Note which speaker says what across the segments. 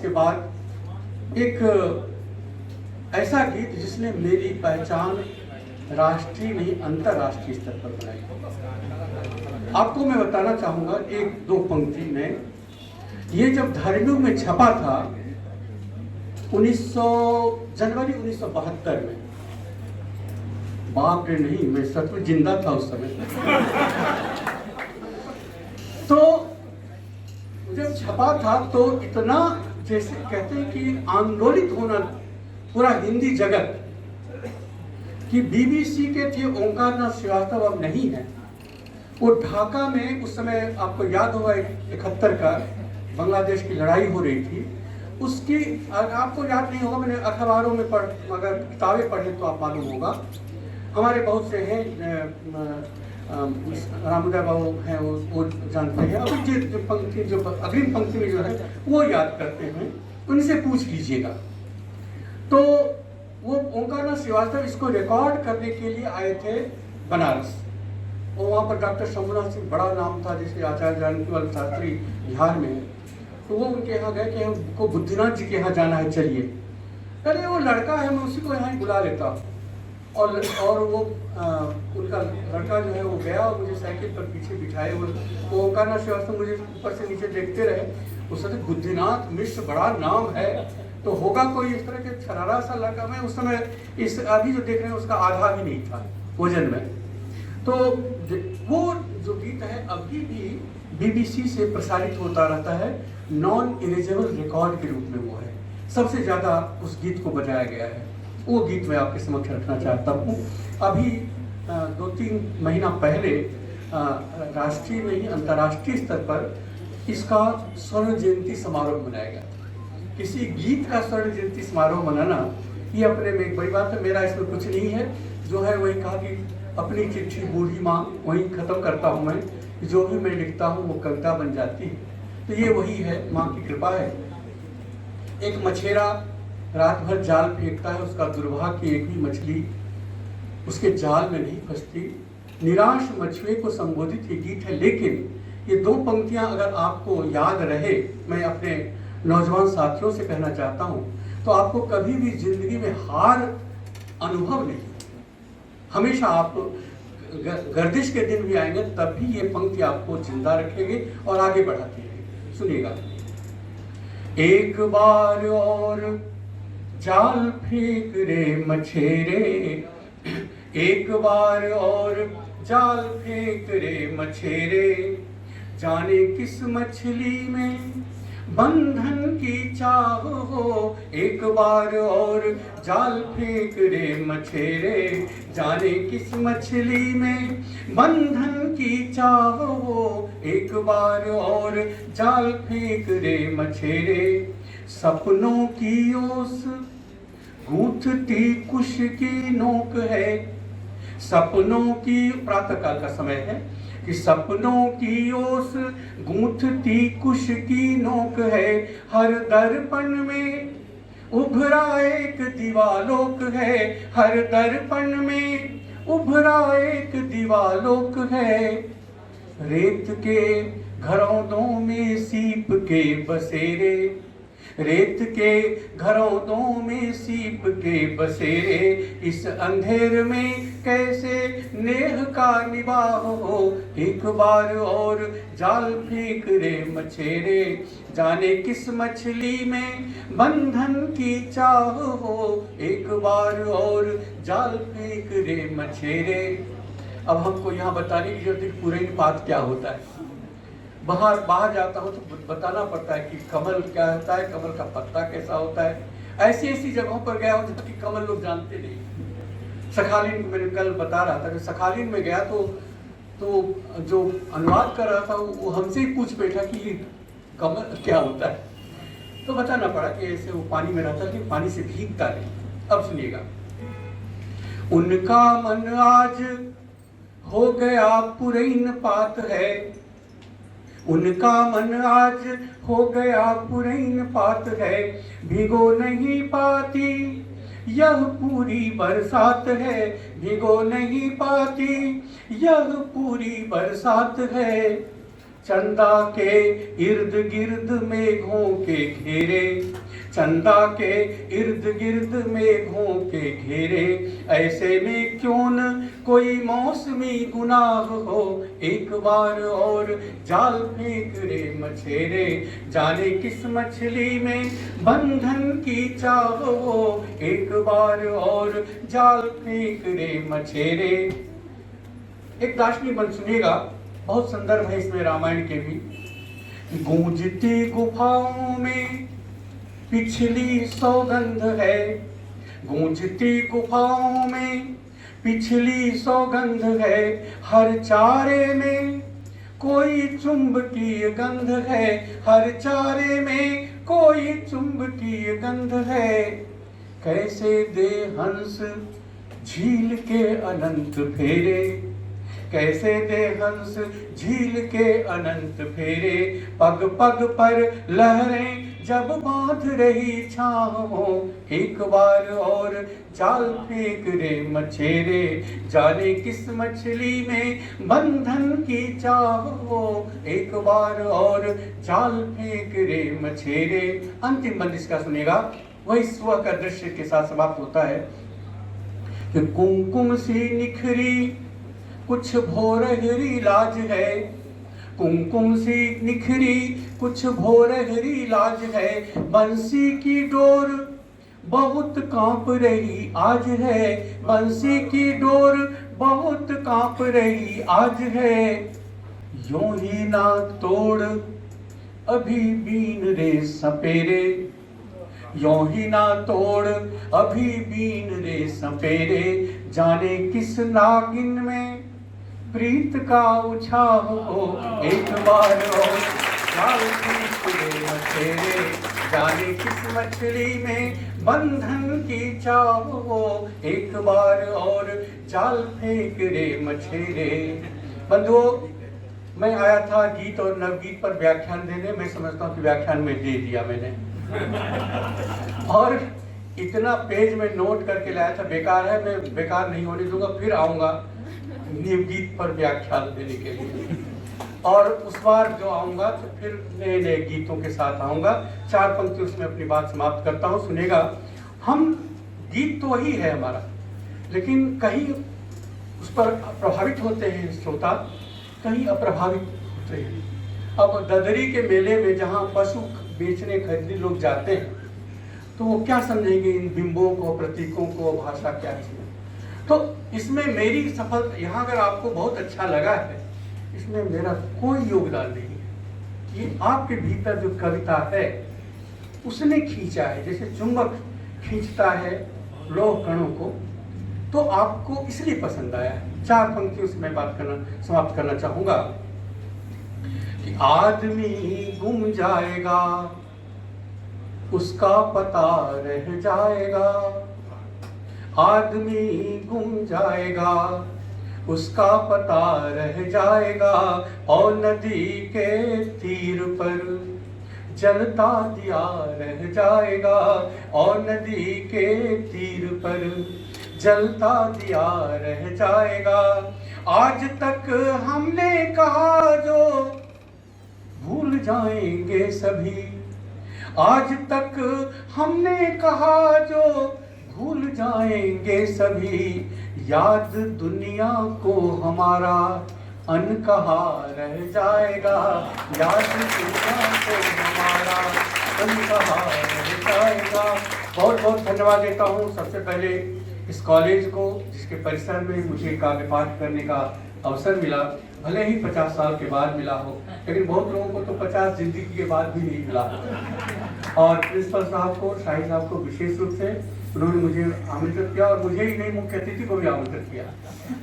Speaker 1: उसके बाद एक ऐसा गीत जिसने मेरी पहचान राष्ट्रीय नहीं अंतर्राष्ट्रीय स्तर पर बनाई। आपको मैं बताना चाहूंगा एक दो पंक्ति में, ये जब धर्मयुग में छपा था जनवरी 1972 में, बाप रे नहीं, मैं सच में जिंदा था उस समय। तो जब छपा था तो इतना, जैसे कहते हैं कि आंदोलित होना पूरा हिंदी जगत, कि बीबीसी के थे ओंकारनाथ श्रीवास्तव, अब नहीं है। वो ढाका में उस समय आपको याद होगा 71 का बांग्लादेश की लड़ाई हो रही थी, उसकी आपको याद नहीं होगा, मैंने अखबारों में अगर किताबें पढ़े तो आप मालूम होगा। हमारे बहुत से हैं, रामोदय बाबू हैं, वो जानते हैं। अभी जो पंक्ति, जो अग्रिम पंक्ति में जो है वो याद करते हैं, उनसे पूछ लीजिएगा। तो वो ओंकारनाथ श्रीवास्तव इसको रिकॉर्ड करने के लिए आए थे बनारस, और वहाँ पर डॉक्टर शंभुनाथ सिंह बड़ा नाम था, जिसे आचार्य जानकीलाल शास्त्री बिहार में, तो वो उनके यहाँ गए कि हमको बुद्धिनाथ जी के यहाँ जाना है, चलिए। अरे वो लड़का है, मैं उसी को यहाँ ही बुला लेता। और वो उनका लड़का जो है वो गया और मुझे साइकिल पर पीछे बिठाए। वो ओंकारनाथ श्रीवास्तव मुझे ऊपर से नीचे देखते रहे। उस समय बुद्धिनाथ मिश्र बड़ा नाम है, तो होगा कोई इस तरह के छरारा सा लड़का। मैं उस समय इस अभी जो देख रहे हैं उसका आधा भी नहीं था वजन में। तो वो जो गीत है अभी भी बीबीसी से प्रसारित होता रहता है, नॉन इरेजेबल रिकॉर्ड के रूप में वो है। सबसे ज़्यादा उस गीत को बजाया गया है। वो गीत मैं आपके समक्ष रखना चाहता हूँ। अभी 2-3 महीना पहले राष्ट्रीय नहीं अंतर्राष्ट्रीय स्तर पर इसका स्वर्ण जयंती समारोह मनाया गया। किसी गीत का स्वर्ण जयंती समारोह मनाना ये अपने में एक बड़ी बात है। मेरा इसमें कुछ नहीं है, जो है वही कहा कि अपनी चिट्ठी बूढ़ी माँ वहीं ख़त्म करता हूँ मैं, जो भी मैं लिखता हूँ वो कविता बन जाती है। तो ये वही है, माँ की कृपा है। एक मछेरा रात भर जाल फेंकता है, उसका दुर्भाग्य कि एक भी मछली उसके जाल में नहीं फंसती। निराश मछुए को संबोधित ये गीत है। लेकिन ये दो पंक्तियां अगर आपको याद रहे, मैं अपने नौजवान साथियों से कहना चाहता हूं, तो आपको कभी भी जिंदगी में हार अनुभव नहीं। हमेशा आप गर्दिश के दिन भी आएंगे तब भी ये पंक्ति आपको जिंदा रखेंगे और आगे बढ़ाती रहेगी। सुनिएगा। एक बार और जाल फेंक रे मछेरे, एक बार और जाल फेंक रे मछेरे, जाने किस मछली में बंधन की चाह हो। एक बार और जाल फेंक रे मछेरे, जाने किस मछली में बंधन की चाह हो। एक बार और जाल फेंक रे मछेरे, सपनों की ओस गूंथती कुश की नोक है। सपनों की, प्रातः काल का समय है, कि सपनों की ओस गूंथती कुश की नोक है। हर दर्पण में उभरा एक दिवालोक है। हर दर्पण में उभरा एक दिवालोक है। रेत के घरौंदों में सीप के बसेरे, रेत के घरौंदों में सीप के बसेरे, इस अंधेर में कैसे नेह का निवाह हो। एक बार और जाल फेंक रे मछेरे, जाने किस मछली में बंधन की चाह हो। एक बार और जाल फेंक रे मछेरे। अब हमको यहाँ बताने की जरूरत है पूरे पात क्या होता है। बाहर जाता हूँ तो बताना पड़ता है कि कमल क्या होता है, कमल का पत्ता कैसा होता है। ऐसी ऐसी जगहों पर गया हूँ जहाँ की कमल लोग जानते नहीं। सखालीन, मैंने कल बता रहा था कि सखालीन में गया तो जो अनुवाद कर रहा था वो हमसे ही पूछ बैठा कि कमल क्या होता है। तो बताना पड़ा कि ऐसे वो पानी में रहता लेकिन पानी से भीगता नहीं। अब सुनिएगा। उनका मन आज हो गया पुरैन पात है, उनका मन आज हो गया पुरैन पात है। भिगो नहीं पाती यह पूरी बरसात है, भिगो नहीं पाती यह पूरी बरसात है। चंदा के इर्द गिर्द मेघों के घेरे, चंदा के इर्द गिर्द मेघों के घेरे, ऐसे में क्यों न कोई मौसमी गुनाह हो, एक बार और जाल फेंक रे मछेरे, जाने किस मछली में बंधन की चाह हो, एक बार और जाल फेंक रे मछेरे। एक दार्शनिक बन सुनिएगा, बहुत संदर्भ है इसमें रामायण के भी। गूंजती गुफाओं में पिछली सौगंध है, गूंजती गुफाओं में पिछली सौगंध है, हर चारे में कोई चुंबकीय गंध है, हर चारे में कोई चुंबकीय गंध है, कैसे दे हंस झील के अनंत फेरे, कैसे दे हंस झील के अनंत फेरे, पग पग पर लहरें जब बांध रही छाहों, एक बार और जाल फेंक रे मछेरे, जाने किस मछली में बंधन की चाह हो, एक बार और जाल फेंक रे मछेरे। अंतिम बंद इसका सुनेगा, वही सुबह का दृश्य के साथ समाप्त होता है कि कुमकुम सी निखरी कुछ भोरहरी लाज है, कुमकुम सी निखरी कुछ भोरहरी लाज है, बंसी की डोर बहुत कांप रही आज है, बंसी की डोर बहुत कांप रही आज है, यूं ही ना तोड़ अभी बीन रे सपेरे, यूं ही ना तोड़ अभी बीन रे सपेरे, जाने किस नागिन में प्रीत का उछाह हो, एक बार और जाल फेंक रे मछेरे, जाने किस मछली में बंधन की चाह हो, एक बार और जाल फेंक रे मछेरे। बंधुओं, मैं आया था गीत और नवगीत पर व्याख्यान देने, मैं समझता हूँ कि व्याख्यान में दे दिया मैंने और इतना पेज में नोट करके लाया था, बेकार है, मैं बेकार नहीं होने दूंगा, फिर आऊंगा नवगीत पर व्याख्यान देने के लिए, और उस बार जो आऊंगा तो फिर नए नए गीतों के साथ आऊंगा। 4 पंक्ति उसमें अपनी बात समाप्त करता हूँ, सुनेगा। हम गीत तो वही है हमारा, लेकिन कहीं उस पर प्रभावित होते हैं श्रोता, कहीं अप्रभावित होते हैं। अब ददरी के मेले में जहाँ पशु बेचने खरीदने लोग जाते हैं, तो वो क्या समझेंगे इन बिंबों को, प्रतीकों को, भाषा क्या चीज। तो इसमें मेरी सफल, यहाँ अगर आपको बहुत अच्छा लगा है, इसमें मेरा कोई योगदान नहीं है, ये आपके भीतर जो कविता है उसने खींचा है, जैसे चुंबक खींचता है लौह कणों को, तो आपको इसलिए पसंद आया है। 4 पंक्ति उसमें बात करना समाप्त करना चाहूंगा कि आदमी गुम जाएगा उसका पता रह जाएगा, आदमी गुम जाएगा उसका पता रह जाएगा, और नदी के तीर पर जलता दिया रह जाएगा, और नदी के तीर पर जलता दिया रह जाएगा। आज तक हमने कहा जो भूल जाएंगे सभी, आज तक हमने कहा जो भूल जाएंगे सभी, याद दुनिया को हमारा अनकहा रह जाएगा, याद दुनिया को हमारा अनकहा रह जाएगा। बहुत बहुत धन्यवाद देता हूँ सबसे पहले इस कॉलेज को, जिसके परिसर में मुझे काव्य पाठ करने का अवसर मिला, भले ही 50 साल के बाद मिला हो, लेकिन बहुत लोगों को तो 50 जिंदगी के बाद भी नहीं मिला। और प्रिंसिपल साहब को, शाही साहब को विशेष रूप से उन्होंने मुझे आमंत्रित किया, और मुझे ही नहीं मुख्य अतिथि को भी आमंत्रित किया।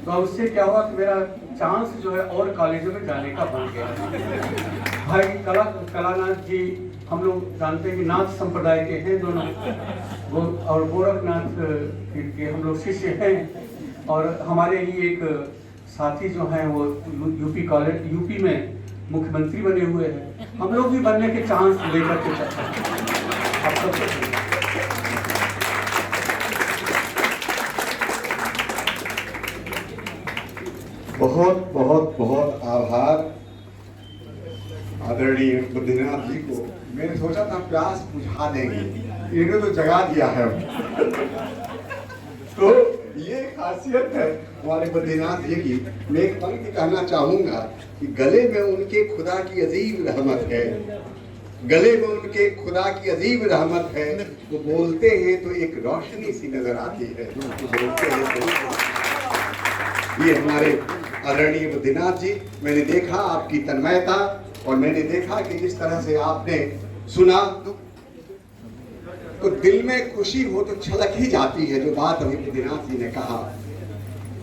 Speaker 1: तो उससे क्या हुआ कि मेरा चांस जो है और कॉलेजों में जाने का बन गया। भाई कलानाथ जी, हम लोग जानते हैं कि नाथ संप्रदाय के हैं दोनों, वो और गोरखनाथ के हम लोग शिष्य हैं, और हमारे ही एक साथी जो हैं वो यूपी में मुख्यमंत्री बने हुए हैं। हम लोग भी बनने के चांस लेकर के चलते हैं। आप सबसे
Speaker 2: बहुत बहुत बहुत आभार आदरणीय बुद्धिनाथ जी को मैंने सोचा था प्यास बुझा देंगे, इन्होंने तो जगा दिया है। तो ये खासियत है हमारे बुद्धिनाथ जी की। मैं एक पंक्ति कहना चाहूंगा कि गले में उनके खुदा की अजीब रहमत है, गले में उनके खुदा की अजीब रहमत है। वो बोलते हैं तो एक रोशनी सी नजर आती है, बोलते हैं तो। ये हमारे आदरणीय बुद्धिनाथ जी, मैंने देखा आपकी तन्मयता और मैंने देखा कि जिस तरह से आपने सुना तो दिल में खुशी हो तो छलक ही जाती है। जो बात अभी बुद्धिनाथ जी ने कहा,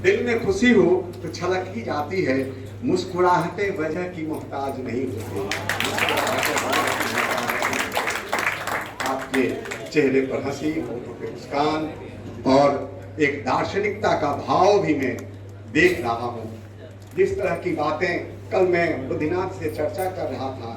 Speaker 2: दिल में खुशी हो तो छलक ही जाती है। मुस्कुराहटे वजह की मोहताज नहीं होती। आपके चेहरे पर हंसी, होठों पे मुस्कान और एक दार्शनिकता का भाव भी मैं देख रहा हूँ। जिस तरह की बातें कल मैं बुद्धिनाथ से चर्चा कर रहा था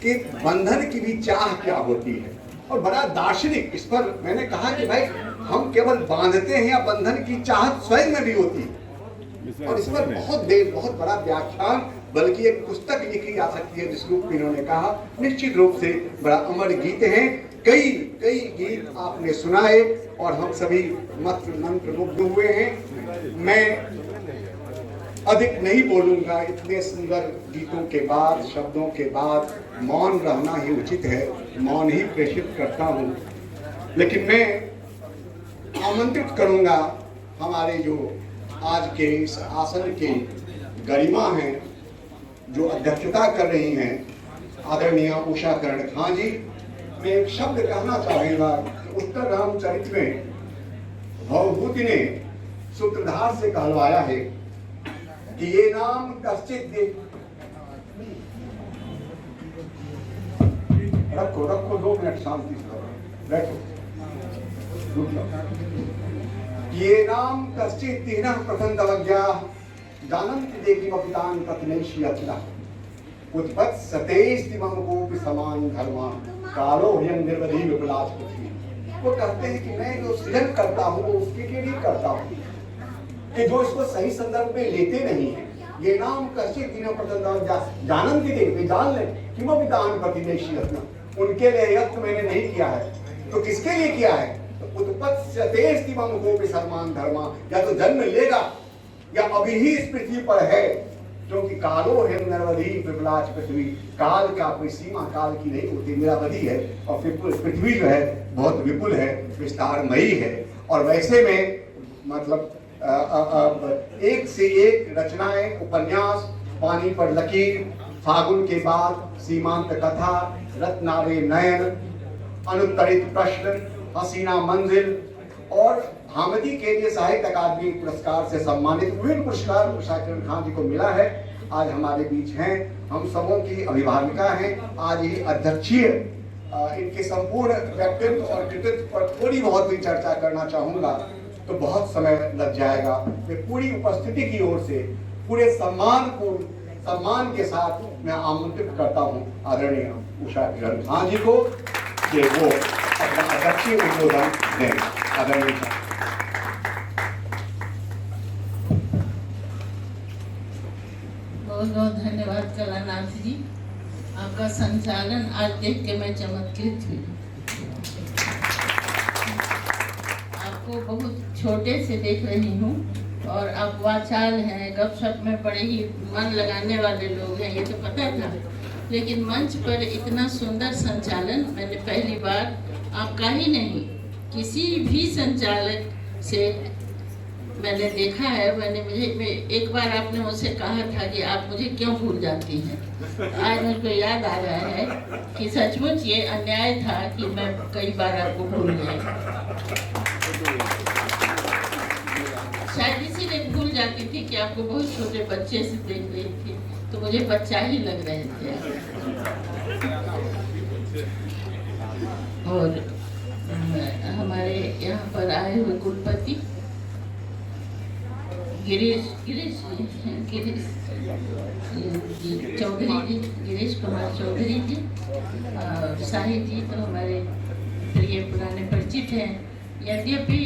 Speaker 2: कि बंधन की भी चाह क्या होती है, और बड़ा दार्शनिक इस पर मैंने कहा कि भाई हम केवल बांधते हैं या बंधन की चाहत स्वयं में भी होती है। और इस पर बहुत देर बहुत बड़ा व्याख्यान बल्कि एक पुस्तक लिखी जा सकती है जिस रूप में इन्होंने कहा। निश्चित रूप से बड़ा अमर गीत हैं, कई कई गीत आपने सुनाए और हम सभी मंत्र मुग्ध हुए हैं। मैं अधिक नहीं बोलूंगा, इतने सुंदर गीतों के बाद, शब्दों के बाद मौन रहना ही उचित है, मौन ही प्रेषित करता हूँ। लेकिन मैं आमंत्रित करूंगा हमारे जो आज के इस आसन के गरिमा हैं, जो अध्यक्षता कर रही हैं, आदरणीय उषा कर्णखां जी। मैं एक शब्द कहना चाहूंगा। उत्तर रामचरित में भवभूति ने सूत्रधार से कहलवाया है कि ये नाम कश्चित रखो रखो 2 मिनट शांति से बैठो, रुक जाओ। ये नाम कश्चित तीनः प्रथमतवज्ञा जानन्ति देकी वपितान तत्नैषि अखिला उत्पत्सतेस्ति मम कोपि समान धर्मा कालो ह्यं निर्वधि विपलाच पृथ्वी। वो कहते हैं कि मैं जो सृजन करता हूँ वो उसके लिए करता हूँ कि जो इसको सही संदर्भ में लेते नहीं है। ये नाम कश्चित तीनः प्रथमतवज्ञा जानन्ति देकी, जान ले कि वपितान तत्नैषि अखिला, उनके लिए यत्न मैंने नहीं किया है। तो किसके लिए किया है? तो उत्पत्स्यतेस्ति मम कोपि समान धर्मा, या तो जन्म लेगा या अभी ही इस पृथ्वी पर है, क्योंकि कालो है नरवधि विपलाच पृथ्वी। काल का कोई सीमा काल की नहीं होती, निरावधि है। और पृथ्वी जो है बहुत विपुल है, विस्तारमयी है। और वैसे में मतलब एक से एक रचनाएं, उपन्यास, पानी पर लकीर, फागुन के बाद, सीमांत कथा, रत्नावे नयन, अनुत्तरित प्रश्न, हसीना मंजिल और हामिदी के लिए साहित्य अकादमी पुरस्कार से सम्मानित विभिन्न पुरस्कार उषा कर्णखां जी को मिला है। आज हमारे बीच हैं, हम सबों की अभिभाविका हैं। आज ये अध्यक्षीय इनके संपूर्ण व्यक्तित्व और कृतित्व पर थोड़ी बहुत भी चर्चा करना चाहूंगा तो बहुत समय लग जाएगा। मैं पूरी उपस्थिति की ओर से पूरे सम्मान के साथ मैं आमंत्रित करता हूँ आदरणीय उषा कर्णखां जी को कि वो अपना अध्यक्षीय उद्बोधन दें। आदरणीय
Speaker 3: बहुत बहुत धन्यवाद कलानाथ जी, आपका संचालन आज देख के मैं चमत्कृत हुई। आपको बहुत छोटे से देख रही हूँ और आप वाचाल हैं, गपशप में बड़े ही मन लगाने वाले लोग हैं, ये तो पता था। लेकिन मंच पर इतना सुंदर संचालन मैंने पहली बार आपका ही नहीं किसी भी संचालक से मैंने देखा है। मुझे एक बार आपने मुझसे कहा था कि आप मुझे क्यों भूल जाती हैं। आज मुझको याद आ रहा है कि सचमुच ये अन्याय था कि मैं कई बार आपको भूल गई। शायद इसीलिए भूल जाती थी कि आपको बहुत छोटे बच्चे से देख रही थी, तो मुझे बच्चा ही लग रहे थे। और हमारे यहाँ पर आए हुए कुलपति गिरीश चौधरी जी, गिरीश कुमार चौधरी जी, शाही जी तो हमारे प्रिय पुराने परिचित हैं। यद्यपि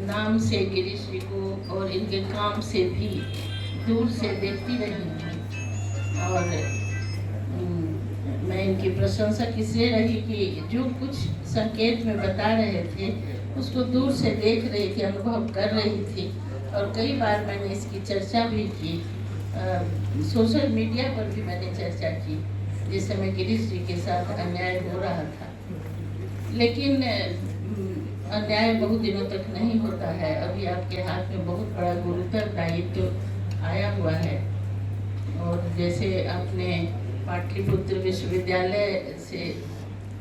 Speaker 3: नाम से गिरीश जी को और इनके काम से भी दूर से देखती रही हूँ और मैं इनकी प्रशंसक इसलिए रही कि जो कुछ संकेत में बता रहे थे उसको दूर से देख रही थी, अनुभव कर रही थी। और कई बार मैंने इसकी चर्चा भी की, सोशल मीडिया पर भी मैंने चर्चा की जिस समय गिरीश जी के साथ अन्याय हो रहा था। लेकिन अन्याय बहुत दिनों तक नहीं होता है। अभी आपके हाथ में बहुत बड़ा गुरुतर दायित्व आया हुआ है। और जैसे आपने पाटलिपुत्र विश्वविद्यालय से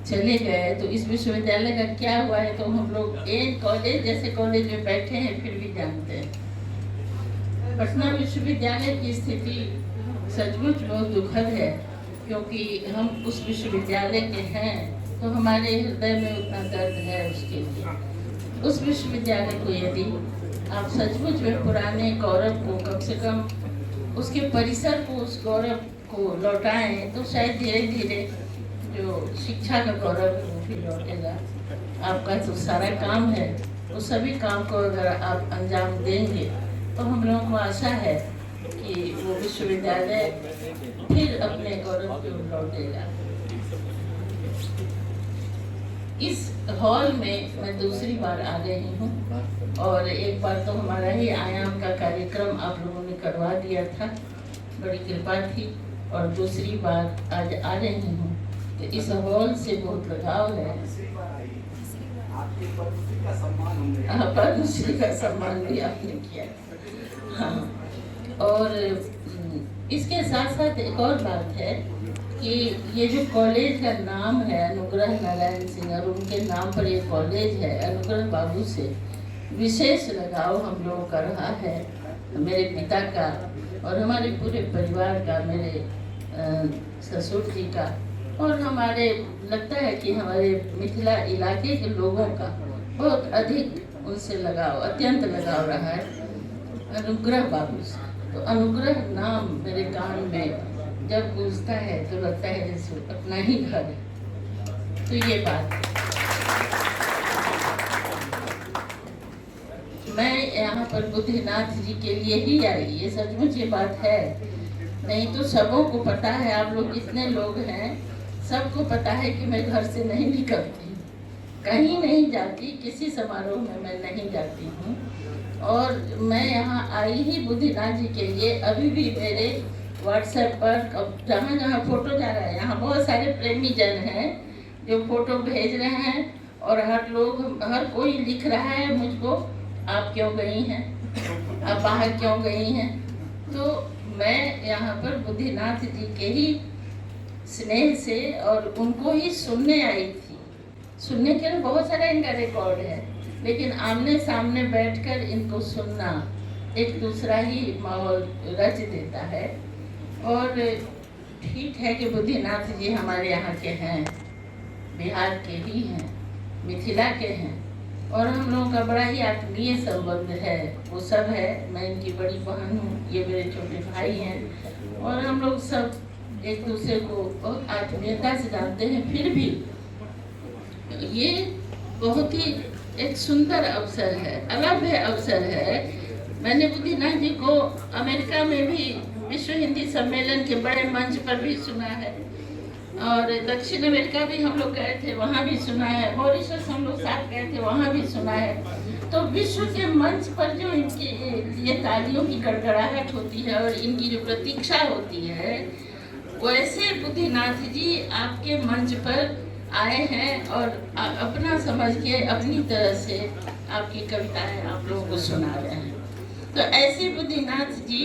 Speaker 3: चले गए तो इस विश्वविद्यालय का क्या हुआ है तो हम लोग एक कॉलेज जैसे कॉलेज में बैठे हैं फिर भी जानते हैं। पटना विश्वविद्यालय की स्थिति सचमुच बहुत दुखद है, क्योंकि हम उस विश्वविद्यालय के हैं तो हमारे हृदय में उतना दर्द है उसके लिए। उस विश्वविद्यालय को यदि आप सचमुच में पुराने गौरव को, कम से कम उसके परिसर को, उस गौरव को लौटाएं तो शायद धीरे धीरे जो शिक्षा का गौरव है वो भी लौटेगा। आपका जो सारा काम है वो सभी काम को अगर आप अंजाम देंगे तो हम लोगों को आशा है कि वो विश्वविद्यालय फिर अपने गौरव को लौटेगा। इस हॉल में मैं दूसरी बार आ रही हूँ और एक बार तो हमारा ही आयाम का कार्यक्रम आप लोगों ने करवा दिया था, बड़ी कृपा थी। और दूसरी बार आज आ रही हूँ तो इस हॉल से बहुत लगाव है। पद्मश्री का सम्मान भी आपने किया। हाँ, और इसके साथ साथ एक और बात है कि ये जो कॉलेज का नाम है अनुग्रह नारायण सिंह, और उनके नाम पर ये कॉलेज है, अनुग्रह बाबू से विशेष लगाव हम लोगों का रहा है, मेरे पिता का और हमारे पूरे परिवार का, मेरे ससुर जी का, और हमारे लगता है कि हमारे मिथिला इलाके के लोगों का बहुत अधिक उनसे लगाव, अत्यंत लगाव रहा है अनुग्रह बाबू से। तो अनुग्रह नाम मेरे कान में जब गूंजता है तो लगता है जैसे अपना ही घर है। तो ये बात है। मैं यहाँ पर बुद्धिनाथ जी के लिए ही आई, ये सचमुच ये बात है। नहीं तो सबों को पता है, आप लोग जितने लोग हैं सबको पता है कि मैं घर से नहीं निकलती, कहीं नहीं जाती, किसी समारोह में मैं नहीं जाती हूँ। और मैं यहाँ आई ही बुद्धिनाथ जी के लिए। अभी भी मेरे व्हाट्सएप पर जहाँ जहाँ फोटो जा रहा है, यहाँ बहुत सारे प्रेमी जन हैं जो फोटो भेज रहे हैं और हर कोई लिख रहा है मुझको, आप क्यों गई हैं, आप बाहर क्यों गई हैं। तो मैं यहाँ पर बुद्धिनाथ जी के ही स्नेह से और उनको ही सुनने आई थी। सुनने के लिए बहुत सारा इनका रिकॉर्ड है, लेकिन आमने सामने बैठकर इनको सुनना एक दूसरा ही माहौल रच देता है। और ठीक है कि बुद्धिनाथ जी हमारे यहाँ के हैं, बिहार के ही हैं, मिथिला के हैं, और हम लोगों का बड़ा ही आत्मीय संबंध है। वो सब है, मैं इनकी बड़ी बहन हूँ, ये मेरे छोटे भाई हैं, और हम लोग सब एक दूसरे को बहुत आत्मीयता से जानते हैं। फिर भी ये बहुत ही एक सुंदर अवसर है, अलभ्य अवसर है। मैंने बुद्धिनाथ जी को अमेरिका में भी विश्व हिंदी सम्मेलन के बड़े मंच पर भी सुना है, और दक्षिण अमेरिका भी हम लोग गए थे, वहाँ भी सुना है, मॉरिशस हम लोग साथ गए थे, वहाँ भी सुना है। तो विश्व के मंच पर जो इनकी ये तालियों की गड़गड़ाहट होती है और इनकी जो प्रतीक्षा होती है, वैसे बुद्धिनाथ जी आपके मंच पर आए हैं और अपना समझ के अपनी तरह से आपकी कविताएं आप लोगों को सुना रहे हैं। तो ऐसे बुद्धिनाथ जी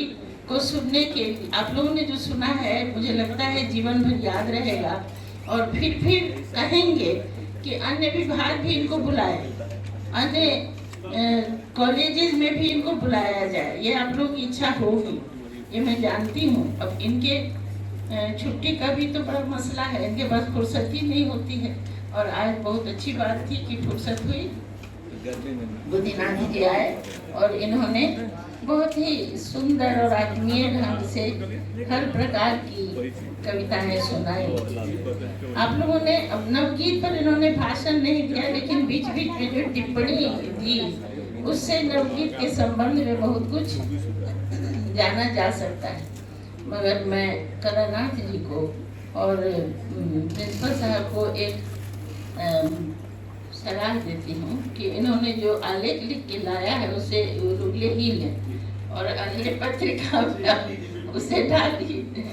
Speaker 3: को सुनने के लिए आप लोगों ने जो सुना है, मुझे लगता है जीवन भर याद रहेगा। और फिर कहेंगे कि अन्य विभाग भी इनको बुलाए, अन्य कॉलेजेस में भी इनको बुलाया जाए, ये आप लोगों की इच्छा होगी, ये मैं जानती हूँ। अब इनके छुट्टी का भी तो बड़ा मसला है, इनके पास फुर्सत ही नहीं होती है, और आज बहुत अच्छी बात थी कि फुर्सत हुई, बुद्धिनाथ जी आए और इन्होंने बहुत ही सुंदर और आत्मीय ढंग से हर प्रकार की कविताएं सुनाई। आप लोगों ने अब नवगीत पर इन्होंने भाषण नहीं दिया, लेकिन बीच बीच में जो टिप्पणी दी उससे नवगीत के संबंध में बहुत कुछ जाना जा सकता है। मगर मैं कलानाथ जी को और प्रिंसिपल साहब को एक सलाह देती हूँ कि इन्होंने जो आलेख लिख के लाया है उसे रुगले ही लें और अगले पत्रिका में उसे डाल दीजिए,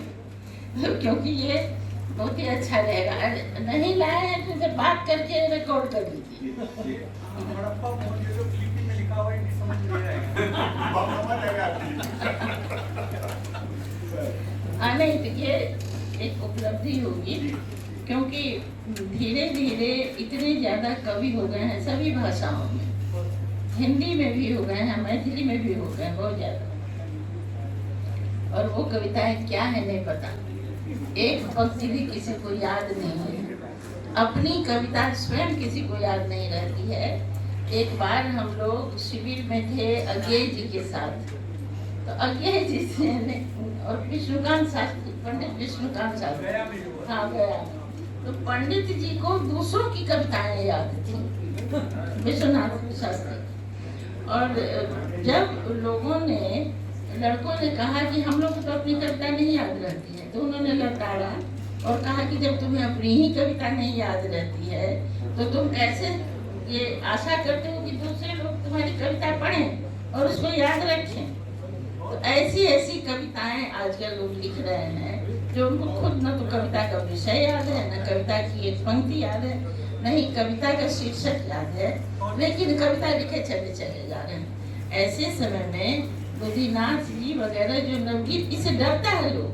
Speaker 3: क्योंकि ये बहुत ही अच्छा रहेगा। नहीं लाए हैं तो इसे बात करके रिकॉर्ड कर लीजिए। नहीं तो ये एक उपलब्धि होगी, क्योंकि धीरे धीरे इतने ज़्यादा कवि हो गए हैं सभी भाषाओं में, हिंदी में भी हो गए हैं, मैथिली में भी हो गए हैं बहुत ज़्यादा। और वो कविताएं क्या है नहीं पता, एक पंक्ति भी किसी को याद नहीं है, अपनी कविता स्वयं किसी को याद नहीं रहती है। एक बार हम लोग शिविर में थे अज्ञे जी के साथ, तो अज्ञे जी से और विष्णुकांत शास्त्री, पंडित विष्णुकांत शास्त्री, हाँ गया, तो पंडित जी को दूसरों की कविताएं याद थी, विश्वनाथ शास्त्री। और जब लोगों ने, लड़कों ने कहा कि हम लोग तो अपनी कविता नहीं याद रहती है, तो उन्होंने लताड़ा और कहा कि जब तुम्हें अपनी ही कविता नहीं याद रहती है तो तुम कैसे ये आशा करते हो कि दूसरे लोग तुम्हारी कविता पढ़ें और उसको याद रखें। तो ऐसी ऐसी कविताएं आजकल लोग लिख रहे हैं जो उनको खुद न तो कविता का विषय याद है, न कविता की एक पंक्ति याद है, नहीं कविता का शीर्षक याद है, लेकिन कविता लिखे चले जा रहे हैं। ऐसे समय में बुद्धिनाथ जी वगैरह जो नवगीत, इससे डरता है लोग,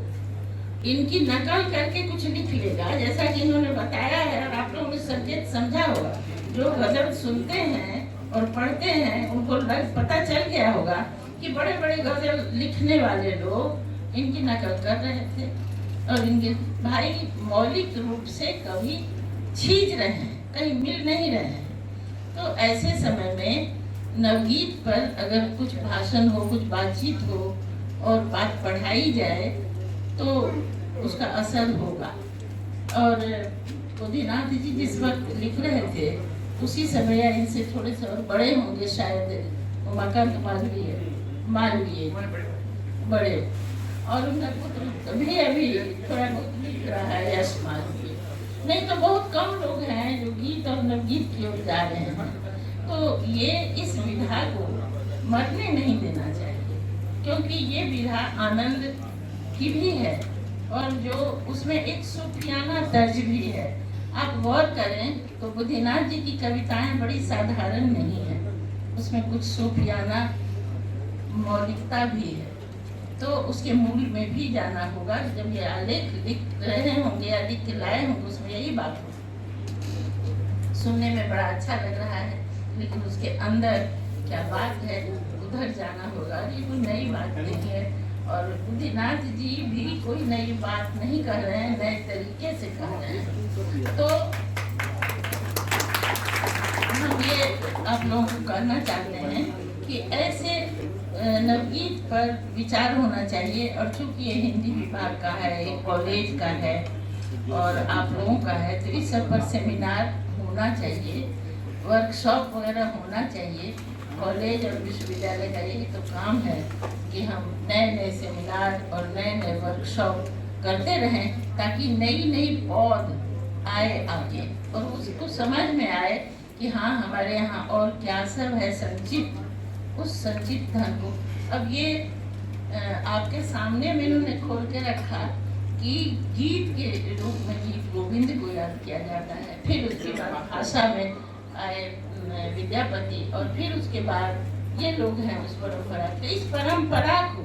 Speaker 3: इनकी नकल करके कुछ लिख लेगा, जैसा कि इन्होंने बताया है और आप लोगों ने संकेत समझा होगा। जो गजल सुनते हैं और पढ़ते हैं उनको पता चल गया होगा कि बड़े बड़े गजल लिखने वाले लोग इनकी नकल कर रहे थे और इनके भाई मौलिक रूप से कभी छीज रहे हैं, कहीं मिल नहीं रहे हैं। तो ऐसे समय में नवगीत पर अगर कुछ भाषण हो, कुछ बातचीत हो और बात पढ़ाई जाए तो उसका असर होगा। और बुद्धिनाथ जी जिस वक्त लिख रहे थे उसी समय या इनसे थोड़े से और बड़े होंगे शायद, उमाकांत मालवीय बड़े, और उनका पुत्र भी अभी थोड़ा बहुत लिख रहा है, यश मालवीय। नहीं तो बहुत कम लोग हैं जो गीत और नवगीत की ओर जा रहे हैं। तो ये इस विधा को मरने नहीं देना चाहिए, क्योंकि ये विधा आनंद की भी है और जो उसमें एक सूफियाना तर्ज भी है। आप गौर करें तो बुद्धिनाथ जी की कविताएं बड़ी साधारण नहीं है, उसमें कुछ सूफियाना मौलिकता भी है। तो उसके मूल में भी जाना होगा। जब ये आलेख लिख रहे होंगे या लिख के लाए होंगे उसमें यही बात हो, सुनने में बड़ा अच्छा लग रहा है, लेकिन उसके अंदर क्या बात है उधर जाना होगा। ये कोई नई बात नहीं है और बुद्धिनाथ जी भी कोई नई बात नहीं कह रहे हैं, नए तरीके से कह रहे हैं। तो हम ये आप लोगों को कहना चाहते हैं कि ऐसे नवगीत पर विचार होना चाहिए। और चूंकि ये हिंदी विभाग का है, एक कॉलेज का है और आप लोगों का है, तो इस सब पर सेमिनार होना चाहिए, वर्कशॉप वगैरह होना चाहिए। कॉलेज और विश्वविद्यालय का यही तो काम है कि हम नए नए सेमिनार और नए नए वर्कशॉप करते रहें, ताकि नई नई पौध आए आगे और उसको समझ में आए कि हाँ हमारे यहाँ और क्या सब है संचित, उस संचित धन को। अब ये आपके सामने में इन्होंने खोल के रखा कि गीत के रूप में गीत गोविंद को याद किया जाता है, फिर उसके बाद भाषा में आए विद्यापति और फिर उसके बाद ये लोग हैं उस परंपरा। तो इस परंपरा को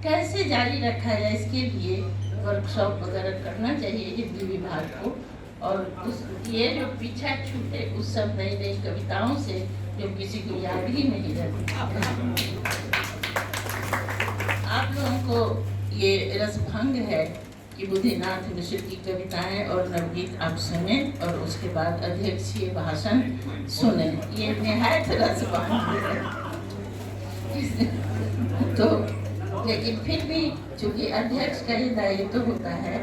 Speaker 3: कैसे जारी रखा जाए, इसके लिए वर्कशॉप वगैरह करना चाहिए हिंदी विभाग को। और उस ये जो पीछा छूटे उस सब नई नई कविताओं से जो किसी को याद ही नहीं रहती। आप लोगों को ये रसभंग है कि बुद्धिनाथ मिश्र की कविताएं और नवगीत आप सुने और उसके बाद अध्यक्षीय भाषण सुने। ये निहायत रसभंग है। तो लेकिन फिर भी चूंकि अध्यक्ष का ये दायित्व होता है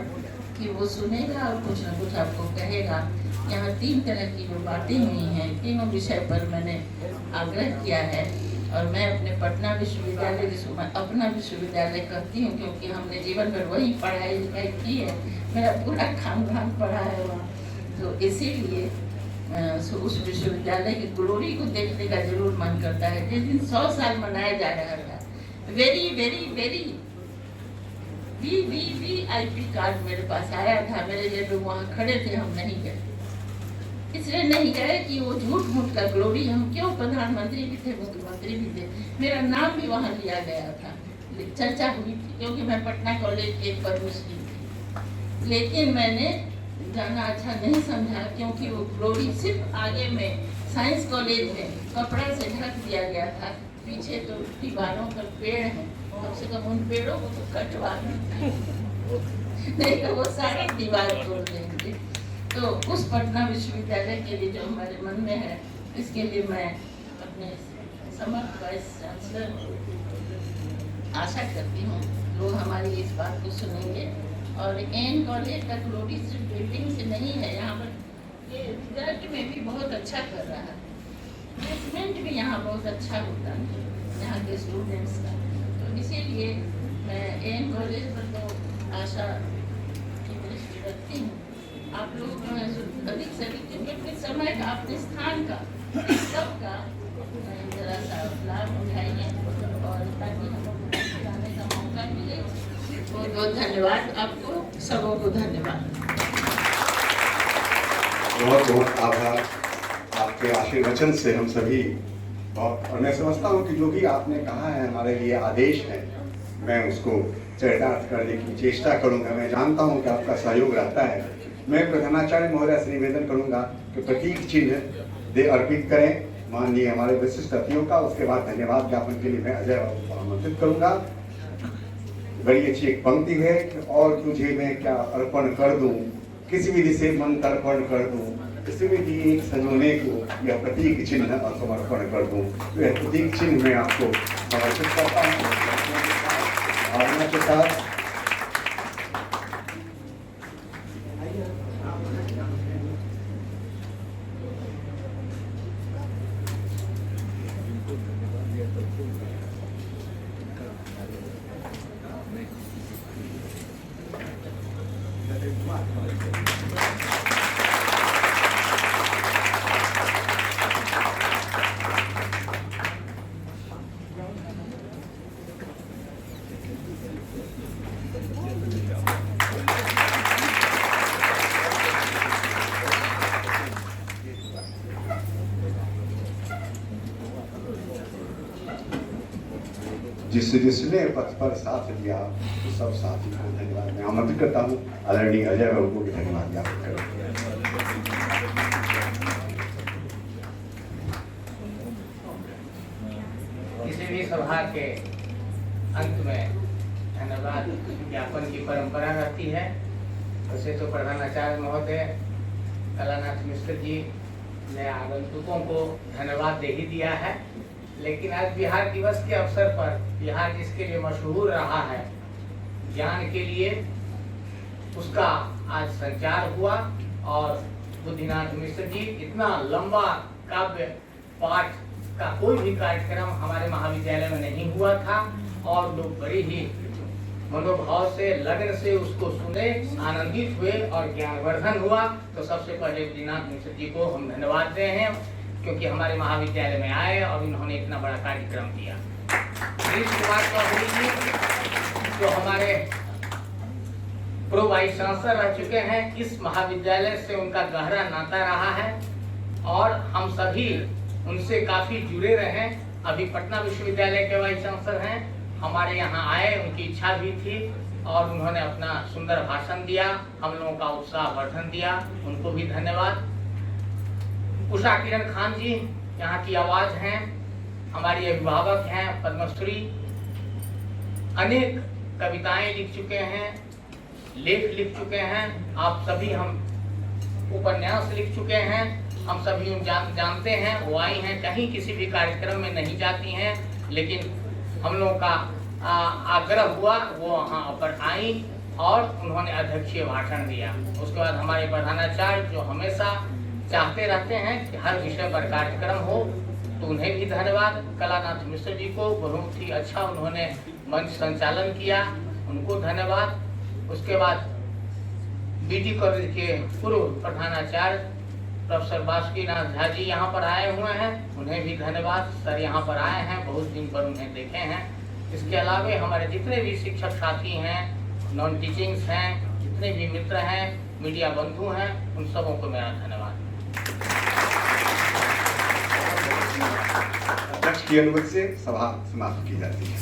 Speaker 3: कि वो सुनेगा और कुछ न कुछ आपको कहेगा। यहाँ 3 तरह की जो बातें हुई हैं, तीनों विषय पर मैंने आग्रह किया है और मैं अपने पटना विश्वविद्यालय, जिसको मैं अपना विश्वविद्यालय कहती हूँ क्योंकि हमने जीवन भर वही पढ़ाई लिखाई की है, मेरा पूरा खानदान पढ़ा है वहाँ, तो इसीलिए उस विश्वविद्यालय की ग्लोरी को देखने का जरूर मन करता है। जिस दिन 100 साल मनाया जा रहा था, very very very VIP card मेरे पास आया था, मेरे लिए लोग वहाँ खड़े थे, हम नहीं गए। इसलिए नहीं गए कि वो झूठ मूठ का ग्लोरी, हम क्यों, प्रधानमंत्री भी थे, मुख्यमंत्री भी थे, मेरा नाम भी वहाँ लिया गया था, चर्चा हुई थी, क्योंकि मैं पटना कॉलेज की एक मुस्लिम थी। लेकिन मैंने जाना अच्छा नहीं समझा, क्योंकि वो ग्लोरी सिर्फ आगे में साइंस कॉलेज में कपड़ा से ढक दिया गया था, पीछे तो दीवारों पर पेड़ हैं, कम से कम उन पेड़ों को तो कटवा नहीं तो वो सारी दीवार तोड़ देंगे। तो उस पटना विश्वविद्यालय के लिए जो हमारे मन में है, इसके लिए मैं अपने समर्थ वाइस चांसलर आशा करती हूँ लोग हमारी इस बात को सुनेंगे। और एन कॉलेज का ग्लोरी सिर्फ बिल्डिंग से नहीं है, यहाँ पर ये रिजल्ट में भी बहुत अच्छा कर रहा है, प्लेसमेंट भी यहाँ बहुत अच्छा होता है यहाँ के स्टूडेंट्स का। तो इसीलिए मैं एन कॉलेज पर तो आशा की दृष्टि रखती हूँ। आप लोग अधिक से अधिक, क्योंकि अपने समय का, अपने स्थान का, सबका जरा सा लाभ उठाइए और ताकि हमको जाने का मौका मिले। बहुत बहुत धन्यवाद आपको, सबों को धन्यवाद।
Speaker 2: बहुत बहुत आभार। आपके आशीर्वचन से हम सभी बहुत, और मैं समझता हूँ कि जो भी आपने कहा है हमारे लिए आदेश है, मैं उसको चरितार्थ करने की चेष्टा करूँगा। मैं जानता हूँ कि आपका सहयोग रहता है। मैं प्रधानाचार्य महोदय से निवेदन करूँगा कि प्रतीक चिन्ह दे अर्पित करें माननीय हमारे विशिष्ट अतिथियों का। उसके बाद धन्यवाद ज्ञापन के लिए मैं अजय बाबू को आमंत्रित करूँगा। बड़ी अच्छी एक पंक्ति है कि और तुझे मैं क्या अर्पण कर दूँ, किसी विधि से मन तर्पण कर दूँ, किसी विधि एक सजोने को यह प्रतीक चिन्ह और समर्पण कर दूँ। तो यह प्रतीक चिन्ह मैं आपको समर्पित करता हूँ भावना के साथ। जिसने पथ पर साथ लिया तो सब साथी को धन्यवाद। मैं आमंत्रित करता हूँ आदरणीय अजय बाबू को भी धन्यवाद ज्ञापित करूँ।
Speaker 4: किसी भी सभा के अंत में धन्यवाद ज्ञापन की परंपरा रहती है। वैसे तो प्रधानाचार्य महोदय कलानाथ मिश्र जी ने आगंतुकों को धन्यवाद दे ही दिया है, लेकिन आज बिहार दिवस के अवसर पर बिहार जिसके लिए मशहूर रहा है ज्ञान के लिए, उसका आज संचार हुआ। और बुद्धिनाथ मिश्र जी, इतना लंबा काव्य पाठ का कोई भी कार्यक्रम हमारे महाविद्यालय में नहीं हुआ था और लोग बड़ी ही मनोभाव से, लगन से उसको सुने, आनंदित हुए और ज्ञानवर्धन हुआ। तो सबसे पहले बुद्धिनाथ मिश्र जी को हम धन्यवाद दे हैं, क्योंकि हमारे महाविद्यालय में आए और इन्होंने इतना बड़ा कार्यक्रम दिया। गिरीश कुमार चौधरी जी जो हमारे प्रो वाइस चांसलर रह चुके हैं, इस महाविद्यालय से उनका गहरा नाता रहा है और हम सभी उनसे काफी जुड़े रहे। अभी पटना विश्वविद्यालय के वाइस चांसलर हैं, हमारे यहाँ आए, उनकी इच्छा भी थी और उन्होंने अपना सुंदर भाषण दिया, हम लोगों का उत्साह वर्धन दिया, उनको भी धन्यवाद। उषा किरण खान जी यहाँ की आवाज हैं, हमारी अभिभावक हैं, पद्मश्री, अनेक कविताएं लिख चुके हैं, लेख लिख चुके हैं। आप सभी, हम उपन्यास लिख चुके हैं, हम सभी जानते हैं। वो आई हैं, कहीं किसी भी कार्यक्रम में नहीं जाती हैं, लेकिन हम लोगों का आग्रह हुआ, वो वहाँ पर आई और उन्होंने अध्यक्षीय भाषण दिया। उसके बाद हमारे प्रधानाचार्य जो हमेशा चाहते रहते हैं कि हर विषय पर कार्यक्रम हो, तो उन्हें भी धन्यवाद। कलानाथ मिश्र जी को बहुत ही अच्छा उन्होंने मंच संचालन किया, उनको धन्यवाद। उसके बाद बीटी कॉलेज के पूर्व प्रधानाचार्य प्रोफेसर बासुकीनाथ झा जी यहाँ पर आए हुए हैं, उन्हें भी धन्यवाद। सर यहाँ पर आए हैं, बहुत दिन पर उन्हें देखे हैं। इसके अलावा हमारे जितने भी शिक्षक साथी हैं, नॉन टीचिंग्स हैं, जितने भी मित्र हैं, मीडिया बंधु हैं, उन सबों को मेरा धन्यवाद।
Speaker 2: अध्यक्ष की अनुमति से सभा समाप्त की जाती है।